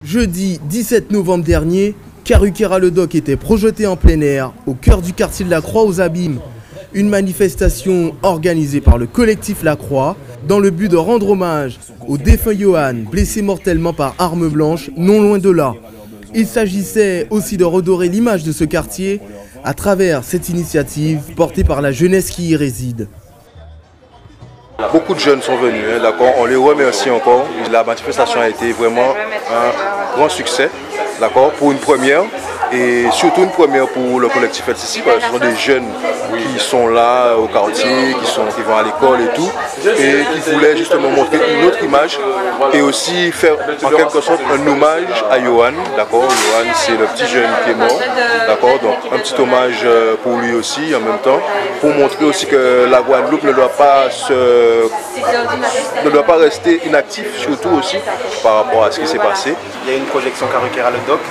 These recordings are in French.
Jeudi 17 novembre dernier, Karukera-le-Dock était projeté en plein air, au cœur du quartier de la Croix aux Abîmes. Une manifestation organisée par le collectif La Croix, dans le but de rendre hommage au défunt Johan, blessé mortellement par arme blanche, non loin de là. Il s'agissait aussi de redorer l'image de ce quartier à travers cette initiative portée par la jeunesse qui y réside. Beaucoup de jeunes sont venus, d'accord. On les remercie encore. La manifestation a été vraiment un grand succès, d'accord, pour une première. Et surtout une première pour le collectif LCC, parce que ce sont des jeunes qui sont là au quartier, qui vont à l'école et tout, et qui voulaient justement montrer une autre image et aussi faire en quelque sorte un hommage à Johan, d'accord. Johan, c'est le petit jeune qui est mort, d'accord, donc un petit hommage pour lui aussi en même temps, pour montrer aussi que la Guadeloupe ne doit pas rester inactive, surtout aussi par rapport à ce qui s'est passé. Il y a une projection Karukera-le-Dock.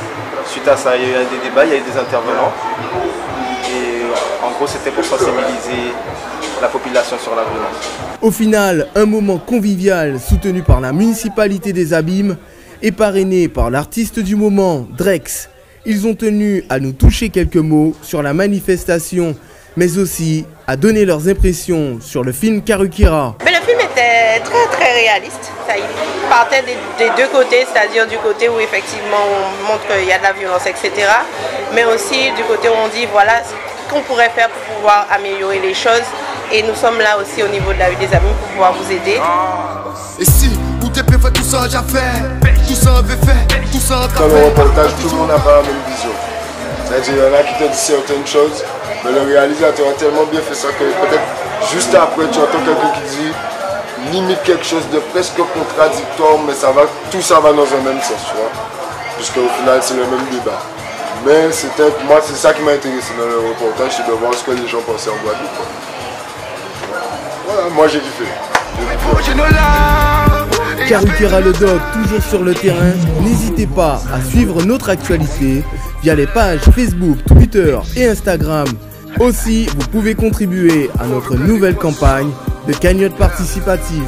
Suite à ça, il y a eu des débats, il y a eu des intervenants. Et en gros, c'était pour sensibiliser la population sur la violence. Au final, un moment convivial soutenu par la municipalité des Abîmes et parrainé par l'artiste du moment, Drex. Ils ont tenu à nous toucher quelques mots sur la manifestation, mais aussi à donner leurs impressions sur le film Karukera. Mais le film était très réaliste. Ça, il partait des deux côtés, c'est-à-dire du côté où effectivement on montre qu'il y a de la violence, etc. Mais aussi du côté où on dit voilà ce qu'on pourrait faire pour pouvoir améliorer les choses. Et nous sommes là aussi au niveau de la rue des Abîmes pour pouvoir vous aider. Et si ou t'es fait tout ça déjà fait, tout ça avait fait, tout ça a fait. Dans le reportage, tout le monde n'a pas la même vision. C'est-à-dire, il y en a qui te disent certaines choses, mais le réalisateur a tellement bien fait ça que peut-être juste après, tu entends quelqu'un qui dit limite quelque chose de presque contradictoire, mais tout ça va dans un même sens, tu vois. Puisqu'au final, c'est le même débat. Mais moi, c'est ça qui m'a intéressé dans le reportage, c'est de voir ce que les gens pensaient en Guadeloupe. Voilà, moi j'ai kiffé. Karukera-le-Dock, toujours sur le terrain. N'hésitez pas à suivre notre actualité via les pages Facebook, Twitter et Instagram. Aussi, vous pouvez contribuer à notre nouvelle campagne de cagnotte participative.